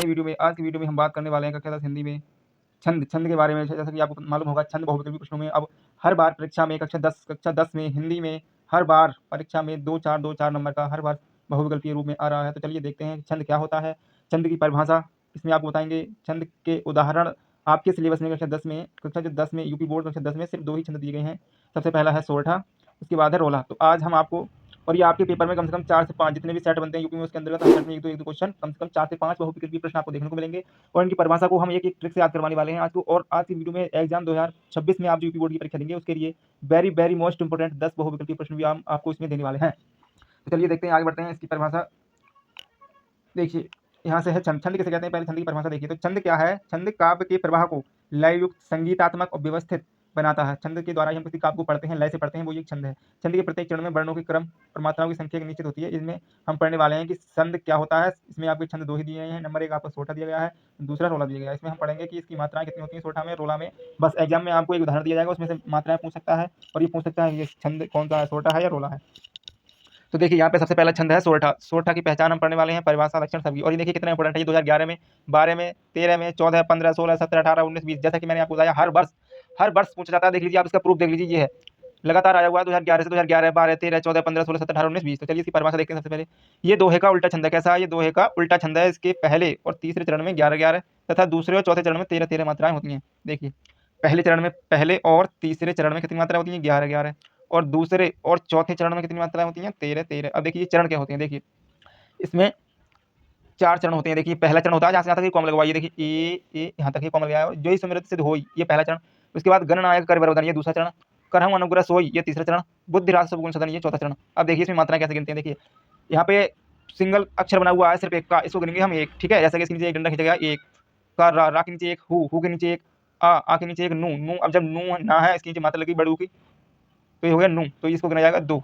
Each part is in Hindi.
आज की वीडियो में हम बात करने वाले हैं कक्षा 10 हिंदी में छंद के बारे में। जैसा कि आपको मालूम होगा, छंद बहुविकल्पी प्रश्नों में अब हर बार परीक्षा में कक्षा 10 में हिंदी में हर बार परीक्षा में 2-4 नंबर का हर बार बहुविकल्पीय रूप में आ रहा है। तो चलिए देखते हैं छंद क्या होता है, छंद की परिभाषा इसमें आपको बताएंगे। छंद के उदाहरण आपके सिलेबस में कक्षा जो 10 में यूपी बोर्ड कक्षा 10 में सिर्फ 2 ही छंद दिए गए हैं। सबसे पहला है सोरठा, उसके बाद है रोला। तो आज हम आपको, और ये आपके पेपर में कम से कम 4 से 5 जितने भी सेट बनते हैं यूपी में उसके अंतर्गत हर सेट में एक दो क्वेश्चन कम से कम 4 से 5 बहुविकल्पीय प्रश्न आपको देखने को मिलेंगे और इनकी परिभाषा को हम एक ट्रिक से याद करवाने वाले हैं आज को। और आज की वीडियो में एग्जाम 2026 में आप जो यूपी बोर्ड की परीक्षा देंगे उसके लिए वेरी मोस्ट इंपोर्टेंट 10 बहुविकल्पीय प्रश्न भी हम आपको इसमें देने वाले हैं। तो चलिए देखते हैं, आगे बढ़ते हैं। इसकी परिभाषा देखिए, यहाँ से है छंद। छंद किसे कहते हैं, पहले छंद की परिभाषा देखिए। तो छंद क्या है? छंद काव्य के प्रवाह को लययुक्त, संगीतात्मक और व्यवस्थित बनाता है। छंद के द्वारा हम किसी काव्य को पढ़ते हैं, लय से पढ़ते हैं, वो एक छंद है। छंद के प्रत्येक चरण में वर्णों के क्रम और मात्राओं की संख्या निश्चित होती है। इसमें हम पढ़ने वाले हैं कि छंद क्या होता है। इसमें आपके छंद 2 ही दिए गए हैं। नंबर 1 आपको सोरठा दिया गया है, दूसरा रोला दिया गया है। इसमें हम पढ़ेंगे कि इसकी मात्राएं कितनी होती हैं सोरठा में, रोला में। बस एग्जाम में आपको एक उदाहरण दिया जाएगा, उसमें से मात्राएं पूछ सकता है और ये पूछ सकता है ये छंद कौन सा है, सोरठा है या रोला है। तो देखिए यहाँ पे सबसे पहला छंद है सोरठा। सोरठा की पहचान हम पढ़ने वाले हैं, परिभाषा, लक्षण सभी। और ये देखिए कितना इंपॉर्टेंट है, ये 2011 में, 12 में, 13 में, 14, 15, 16, 17, 18, 19, 20, जैसा कि मैंने आपको बताया हर वर्ष पूछा जाता है। देख लीजिए आप, इसका प्रूफ देख लीजिए, ये है लगातार आया हुआ है 2011 से। 2011, 12, 13, 14, 15, 16, 17, 18, 19, 20। तो चलिए इसकी परिभाषा देखते हैं। सबसे पहले ये दोहे का उल्टा छंद है। कैसा है? ये दोहे का उल्टा छंद है। इसके पहले और तीसरे चरण में 11-11 तथा दूसरे और चौथे चरण में 13-13 मात्राएं होती हैं। देखिए पहले चरण में, पहले और तीसरे चरण में कितनी मात्रा होती है? 11-11। और दूसरे और चौथे चरण में कितनी मात्राएं होती हैं? 13-13। अब देखिए चरण क्या होते हैं। देखिए इसमें 4 चरण होते हैं। देखिए पहला चरण होता है जहाँ से यहाँ तक ये कॉमा लगवाइए। देखिए ए यहाँ तक ये कॉमा लगाया है, जो ही सुमिरत सिद्ध होई, ये पहला चरण। उसके बाद गणनायक कर बरवधन, ये दूसरा चरण। करहम अनुग्रह सोई, ये तीसरा चरण। बुद्धि राज सब गुण सदन, ये चौथा चरण। अब देखिए इसमें मात्राएं कैसे गिनते हैं। देखिए यहाँ पे सिंगल अक्षर बना हुआ है सिर्फ एक का, इसको गिनेंगे हम एक। ठीक है, जैसे कि इसके नीचे एक डंडा खींचा गया, एक का, रा के नीचे एक हु के नीचे एक आ के नीचे एक नू। अब जब नू ना है, इसके नीचे मात्रा लगी बड़ू की, तो ये हो गया नू, तो इसको गिना जाएगा 2।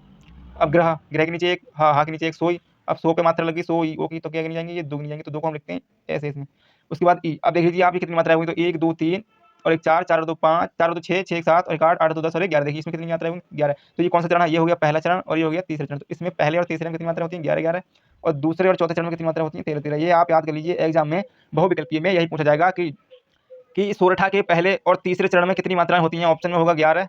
अब ग्रह के नीचे एक, हा के नीचे एक, सोई। अब सो पे मात्रा लगी, सो ई ओ की, तो क्या गिनी जाएंगे? ये 2 गिनी जाएंगे, तो 2 को हम लिखते हैं ऐसे इसमें। उसके बाद ई। अब देख लीजिए आप, ये कितनी मात्रा होगी? तो 1 2 3 और एक 4, 4 और 2 5, 4 और 2 6, 6 7 और एक 8, 8 और 2 10 और एक 11। देखिए इसमें कितनी मात्रा होगी? 11। तो ये कौन सा चरण है? ये हो गया पहला चरण और ये हो गया तीसरा चरण। तो इसमें पहले और तीसरे में कितनी मात्रा होती है? 11-11। और दूसरे और चौथे चरण में कितनी मात्रा होती है? 13-13। ये आप याद कर लीजिए, एग्जाम में बहुविकल्पीय में यही पूछा जाएगा कि सोरठा के पहले और तीसरे चरण में कितनी मात्राएं होती हैं। ऑप्शन में होगा 11,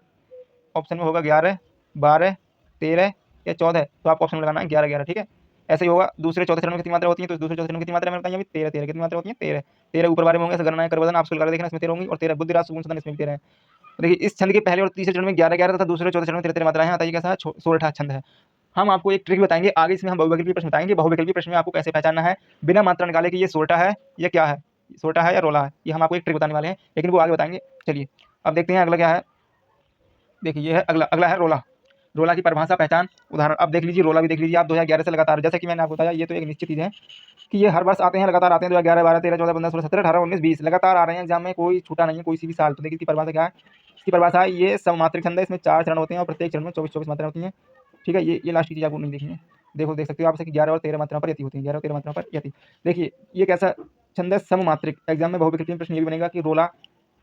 ऑप्शन में होगा 11, 12, 13 या 14। तो आपको ऑप्शन में लगाना है 11-11। ठीक है, ऐसे ही होगा। दूसरे चौथे चरण में कितनी मात्रा होती है? तो दूसरे चौथे चरण में कितनी मात्रा मैंने बताई? अभी 13-13। कितनी मात्रा होती है? 13। 13 ऊपर बारे में होंगे, गणना कर वजन आपको लगा देखना, इसमें 13 होंगी और 13 बुद्धि राज सुगुण सदन, इसमें भी 13 है। तो देखिए इस छंद के पहले और तीसरे चरण में 11-11 तथा दूसरे चौथे चरण में 13-13 मात्राएं हैं। बताइए कैसा है? सोरठा छंद है। हम आपको एक ट्रिक बताएंगे आगे, इसमें हम बहुविकल्पीय प्रश्न बताएंगे। बहुविकल्पीय प्रश्न में आपको कैसे पहचानना है बिना मात्रा निकाले कि ये सोरठा है, ये क्या है, सोरठा है या रोला है। ये हम आपको एक ट्रिक बताने वाले हैं, लेकिन वो आगे बताएंगे। चलिए अब देखते हैं अगला क्या है। देखिए ये है अगला है रोला। रोला की परिभाषा, पहचान, उदाहरण। अब देख लीजिए रोला भी देख लीजिए आप, 2011 से लगातार, जैसे कि मैंने आपको बताया, ये तो एक निश्चित चीज़ है कि ये हर वर्ष आते हैं, लगातार आते हैं। 2011, 12, 13, 14, 15, 16, 17, 18, 19, 20 लगातार आ रहे हैं एग्जाम में, कोई छूटा नहीं है कोई सी भी साल। तो देखिए इसकी परिभाषा क्या है। इसकी परिभाषा है, ये सममात्रिक छंद है। इसमें 4 चरण होते हैं और प्रत्येक चरण में 24-24 मात्राएं होती हैं। ठीक है, ये लास्ट की चीज़ आपको नहीं देखनी है। देख सकते हो आप, 11 और 13 मात्रा पर यति होती है, 11 और 13 मात्रा पर यति। देखिए ये कैसा छंद है? सममात्रिक। एग्जाम में बहुविकल्पीय प्रश्न ये भी बनेगा कि रोला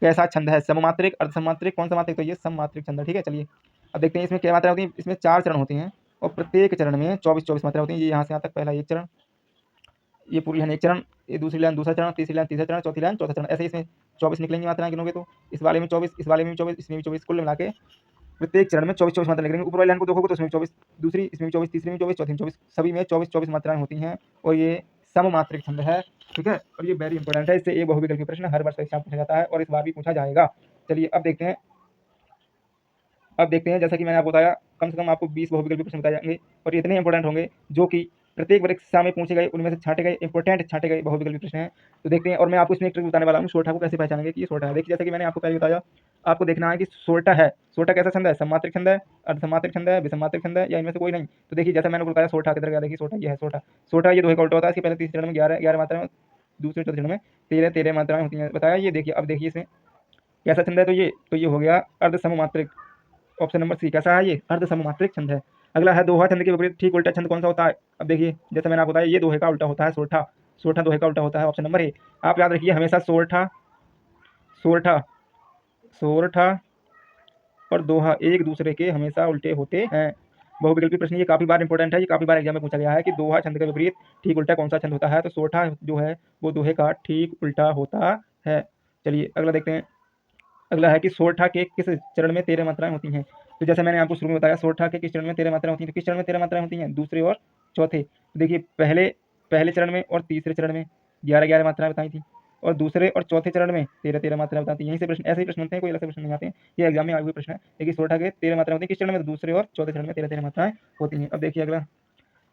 कैसा छंद है? सममात्रिक, अर्धसममात्रिक, कौन सा मात्रिक? तो ये सममात्रिक छंद है। ठीक है, चलिए अब देखते हैं इसमें क्या मात्रा होती है। इसमें 4 चरण होते हैं और प्रत्येक चरण में 24-24 मात्रा होती है। ये यहाँ से यहाँ तक पहला एक चरण, ये पूरी लाइन एक चरण, ये दूसरी लाइन दूसरा चरण, तीसरी लाइन तीसरा चरण, चौथी लाइन चौथा चरण। ऐसे ही इसमें 24 निकलेंगी मात्राएं गिनोगे तो। इस वाले में 24, इस वाले में 24, इसमें भी 24, कुल मिला के प्रत्येक चरण में 24-24 मात्रा निकलेंगी। ऊपर वाली लाइन को देखोगे तो उसमें 24, दूसरी इसमें भी 24, तीसरी में 24, चौथी में 24, सभी में 24-24 मात्राएं होती हैं और ये सममात्रिक छंद है। ठीक है, और ये वेरी इंपॉर्टेंट है। इससे एक बहुविकल्पीय प्रश्न हर वर्ष परीक्षा में पूछा जाता है और इस बार भी पूछा जाएगा। चलिए अब देखते हैं जैसा कि मैंने आपको बताया, कम से कम आपको 20 बहुविकल्पीय प्रश्न बताए जाएंगे और ये इतने इंपॉर्टेंट होंगे जो कि प्रत्येक परीक्षा में पूछे गए, उनमें से छांटे गए बहुविकल्पीय प्रश्न हैं। तो देखते हैं, और मैं आपको इसमें एक ट्रिक बताने वाला हूँ, सोरठा को कैसे पहचानेंगे कि ये सोरठा है। देखिए जैसे कि मैंने आपको पहले बताया, आपको देखना है कि सोरठा है। सोरठा कैसा छंद है? सममात्रिक छंद है, अर्धसममात्रिक छंद है, विषममात्रिक छंद है, या इनमें से कोई नहीं। तो देखिए जैसा मैंने बताया, सोरठा किधर गया? देखिए सोरठा ये है सोरठा। सोरठा ये दोहे का उल्टा होता है। इसके पहले तीसरे चरण में 11 मात्रा में, दूसरे चौथे चरण में 13 मात्राएं होती हैं, बताया। ये देखिए, अब देखिए इसमें कैसा छंद है। तो ये हो गया अर्धसममात्रिक। ऑप्शन नंबर सी कैसा है? ये अर्धसममात्रिक छंद है। अगला है दोहा छंद के विपरीत ठीक उल्टा छंद कौन सा होता है? अब देखिए जैसे मैंने आपको बताया, ये दोहे का उल्टा होता है सोरठा। सोरठा दोहे का उल्टा होता है, ऑप्शन नंबर ए। आप याद रखिए हमेशा सोरठा सोरठा सोरठा और दोहा एक दूसरे के हमेशा उल्टे होते हैं। बहुविकल्पी प्रश्न ये काफ़ी बार इंपॉर्टेंट है, ये काफ़ी बार एग्जाम में पूछा गया है कि दोहा छंद के विपरीत ठीक उल्टा कौन सा छंद होता है। तो सोठा जो है वो दोहे का ठीक उल्टा होता है। चलिए अगला देखते हैं। अगला है कि सोरठा के किस चरण में 13 मात्राएं होती हैं। तो जैसे मैंने आपको शुरू में बताया, सोरठा के किस चरण में 13 मात्राएं होती हैं। तो किस चरण में 13 मात्राएं होती हैं? दूसरे और चौथे। तो देखिए पहले पहले चरण में और तीसरे चरण में 11 मात्राएं बताई थी, और दूसरे और चौथे चरण में 13 मात्राएं बताती हैं। यहीं से प्रश्न, ऐसे ही प्रश्न बनते हैं, कोई अलग से प्रश्न नहीं आते हैं। ये एग्जाम में आए हुए प्रश्न है। देखिए सोरठा के 13 मात्राएं होती हैं किस चरण में? दूसरे और चौथे चरण में 13 मात्राएं होती हैं। अब देखिए अगला,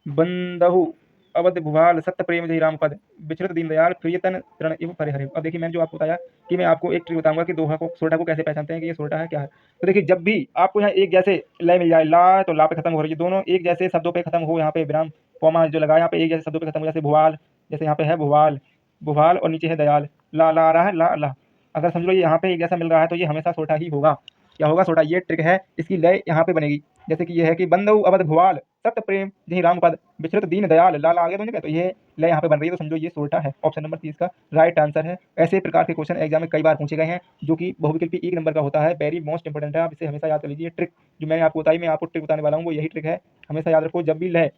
बंदहु अवध भुवाल सत्य प्रेम जय राम पद विचरत दीनदयाल प्रियतन तरण इव परिहरे। अब देखिए मैंने जो आपको बताया कि मैं आपको एक ट्रिक बताऊंगा कि दोहा को, सोरठा को कैसे पहचानते हैं कि ये सोरठा है क्या है। तो देखिए जब भी आपको यहाँ एक जैसे लय मिल जाए, ला तो ला पे खत्म हो रही है, दोनों एक जैसे शब्दों पे खत्म हो, यहाँ पे विराम कॉमा जो लगा यहाँ पे एक जैसे शब्दों पे खत्म हो, जैसे भुवाल, जैसे यहाँ पे है भुवाल, भुवाल और नीचे है दयाल, ला ला आ रहा है, ला ला, अगर समझ लो ये यहाँ पे एक जैसा मिल रहा है तो ये हमेशा सोरठा ही होगा। क्या होगा? सोरठा। ये ट्रिक है, इसकी लय यहाँ पे बनेगी। जैसे कि ये है कि बंदऊ अवध भुवाल सत्य प्रेम जही राम पद विचरत दीन दयाल, लाल आगे तो तो ये लय यहाँ पे बन रही है, तो समझो ये सोरठा है। ऑप्शन नंबर 30 का राइट आंसर है। ऐसे प्रकार के क्वेश्चन एग्जाम में कई बार पूछे गए हैं, जो कि बहुविकल्पी 1 नंबर का होता है। वेरी मोस्ट इंपोर्टेंट है, आप इसे हमेशा याद कर लीजिए। ट्रिक जो मैंने आपको बताई, मैं आपको ट्रिक बताने वाला हूँ, वो यही ट्रिक है। हमेशा याद रखो, जब भी लय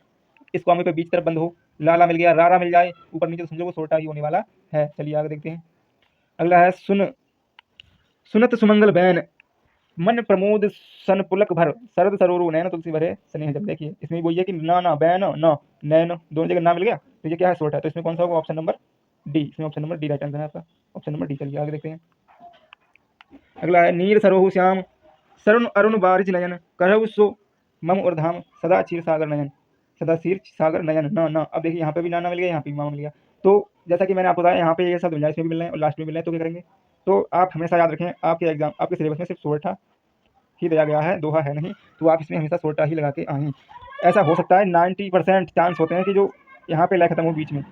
इस कॉमे पे बीच तरफ बंद हो, लाला मिल गया, रारा मिल जाए ऊपर नीचे, तो समझो वो सोरठा ही होने वाला है। चलिए आगे देखते हैं। अगला है सुनत सुमंगल बैन मन प्रमोद सन पुलक भर शरद सरोरु नैन तुलसी भरे स्नेह जल। देखिए इसमें वो ये कि ना ना बैन न नैन दोनों जगह ना मिल गया, तो ये क्या है? सोरठा है। तो इसमें कौन सा होगा? Option number D. इसमें option number D right answer है आपका, ऑप्शन नंबर डी। चलिए आगे देखते हैं। अगला है नीर सरोहु श्याम सरुण अरुण बारिज नयन करहु सो मम और धाम सदा क्षीर सागर नयन, सदा क्षीर सागर नयन न न। अब देखिए यहाँ पे भी ना मिल गया, यहाँ पे भी मामा मिल गया। तो जैसा कि मैंने आपको बताया, यहाँ पे ये शब्द मिल जाए, इसमें भी मिल रहे हैं और लास्ट में मिल रहे हैं, तो क्या करेंगे? तो आप हमेशा याद रखें, आपके एग्जाम, आपके सिलेबस में सिर्फ सोरठा ही दिया गया है, दोहा है नहीं, तो आप इसमें हमेशा सोरठा ही लगा के आएँ। ऐसा हो सकता है 90% चांस होते हैं कि जो यहाँ पे लय खत्म हो बीच में,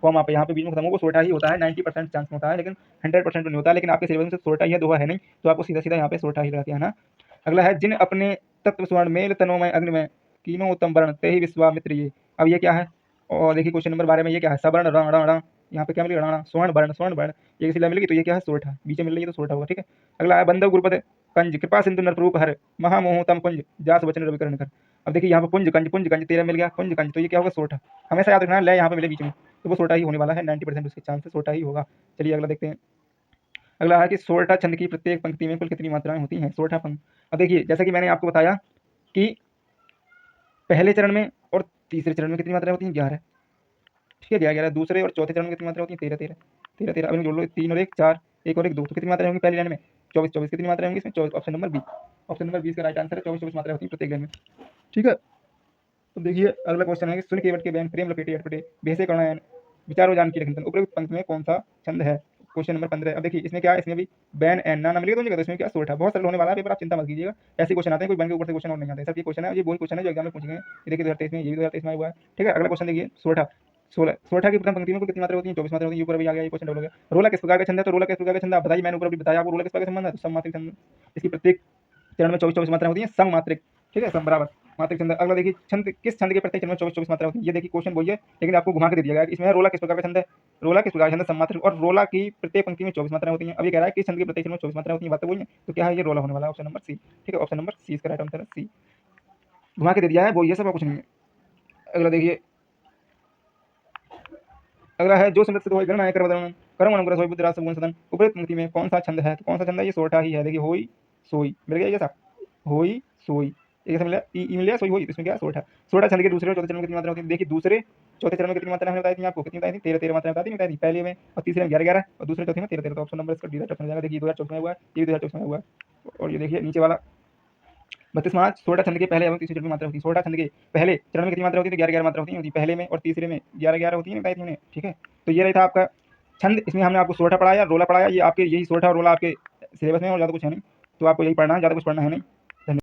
कॉमा पे यहाँ पे बीच में खत्म हो, वो सोरठा ही होता है। 90% चांस होता है, लेकिन 100% नहीं होता है। लेकिन आपके सिलेबस में सिर्फ सोरठा ही है, दोहा है नहीं, तो आपको सीधा सीधा यहाँ पे सोरठा ही लगा के आना। अगला है जिन अपने तत्व स्वर्ण मेल तनोमय अग्नि में कीनो उत्तम वर्ण ते ही विश्वामित्र ये। अब ये क्या है? और देखिए क्वेश्चन नंबर 12 में ये क्या है? सवर्ण रण रण रण, यहाँ पे क्या मिलेगा? रण स्वर्ण वर्ण स्वर्ण वर्ण, ये किसी मिलेगी, तो ये क्या है? सोरठा। बीच में मिल रही है तो सोरठा होगा, ठीक है। अगला है बंधव गुरुपद कंज कृपा सिंधु नरप्रूप हर महामोह तम कुंज जास वचन रविकरण कर। अब देखिए यहाँ पे पुंज कंज 13 मिल गया, पुंज कंज, तो ये क्या होगा? सोरठा। हमेशा याद रखना है, लय यहाँ पे मिले बीच में, तो वो सोरठा ही होने वाला है। 90% उसके चांस सोरठा ही होगा। चलिए अगला देखते हैं। अगला है कि सोरठा छंद की प्रत्येक पंक्ति में कुल कितनी मात्राएं होती हैं? सोरठा पंक्ति। अब देखिए जैसा कि मैंने आपको बताया कि पहले चरण में और तीसरे चरण में कितनी मात्राएं होती हैं? 11, ठीक है, 11 11। दूसरे और चौथे चरण में कितनी मात्राएं होती हैं? 13 13 13 13। अब इनको जोड़ लो, 3 और 1 4, 1 और 1 2, तो कितनी मात्राएं होंगी पहली लाइन में? 24 24। कितनी मात्राएं होंगी इसमें? 24। Option number B, option number 20 का राइट आंसर है। 24 24 मात्राएं होती हैं प्रत्येक लाइन में, ठीक है। तो देखिए अगला क्वेश्चन है कि सुन केवट के बैन प्रेम लपेटे अटपटे भेसे करुणायन विचारो जान की रखन उपरोक्त पंक्ति में कौन सा छंद है? Question number 15। अब देखिए इसमें क्या है? इसमें भी बैन एन ना मिलेगा तो इसमें क्या? सोरठा। बहुत सरल होने वाला है पेपर, आप चिंता मत कीजिएगा। ऐसे क्वेश्चन आते हैं, कोई बन के ऊपर से क्वेश्चन और नहीं आते। सब ये क्वेश्चन है, ये वही क्वेश्चन है जो एग्जाम में पूछे गए। ये देखिए 2023 में, ये भी 2023 में हुआ है, ठीक है। अगला क्वेश्चन देखिए सोरठा 16। सोरठा की प्रथम पंक्ति में कितनी मात्रा होती है? 24 मात्रा होती है। ऊपर भी आ गया, ये क्वेश्चन डबल हो गया। रोला किस प्रकार का छंद है? तो रोला किस प्रकार का छंद आप बताइए, मैंने ऊपर भी बताया आपको रोला किस प्रकार का संबंध है, तो सममात्रिक छंद। इसकी प्रत्येक चरण में 24 24 मात्रा होती है, सममात्रिक, ठीक है, सम बराबर मात्रिक छंद। अगला देखिए छंद किस छंद के प्रत्येक चरण में 24 24 मात्रा होती है? ये देखिए क्वेश्चन वही है, लेकिन आपको घुमा के दे दिया गया। इसमें रोला किस प्रकार का छंद है? रोला किस प्रकार का छंद है? सममात्रिक, और रोला की प्रत्येक पंक्ति में 24 मात्राएं होती हैं। अब ये कह रहा है किस छंद के प्रत्येक चरण में 24 मात्राएं होती हैं, बात तो वही है। तो क्या है? ये रोला होने वाला है, ऑप्शन नंबर सी, ठीक है। ऑप्शन नंबर सी इसका राइट आंसर है, सी। घुमा के दे दिया है वो, ये सब कुछ नहीं है। अगला देखिए, अगला है जो समृद्ध हो गणना कर बदलन कर्म अनुग्रह सोई बुद्धिराज सगुण सदन उपरोक्त पंक्ति में कौन सा छंद है? तो कौन सा छंद है? ये सोरठा ही है। देखिए होई सोई मिल गया, ये सब होई सोई, एक मिला ई मिल गया, सोई होई, इसमें क्या? सोरठा। सोरठा छंद के दूसरे और चौथे चरण में कितनी मात्रा होती है? देखिए दूसरे चौथे चरण में कितनी मात्रा हमने बताई थी आपको? कितनी बताई थी? 13 13 मात्रा बताई थी, बताई थी पहले में, और तीसरे में 11 11, और दूसरे चौथे में 13 13। तो ऑप्शन नंबर इसका डी राइट ऑप्शन हो जाएगा। देखिए 2024 में हुआ है, ये 2024 में हुआ है। और ये देखिए नीचे वाला 32 मार्च। सोरठा छंद के पहले एवं तीसरे चरण में मात्रा होती है। सोरठा छंद के पहले चरण में कितनी मात्रा होती है? तो 11 11 मात्रा होती है पहले में, और तीसरे में 11 11 होती है, बताई थी हमने, ठीक है। तो ये रही था आपका छंद। इसमें हमने आपको सोरठा पढ़ाया, रोला पढ़ाया। ये आपके यही सोरठा और रोला आपके सिलेबस में, और ज़्यादा कुछ है नहीं, तो आपको यही पढ़ना है, ज़्यादा कुछ पढ़ना है नहीं।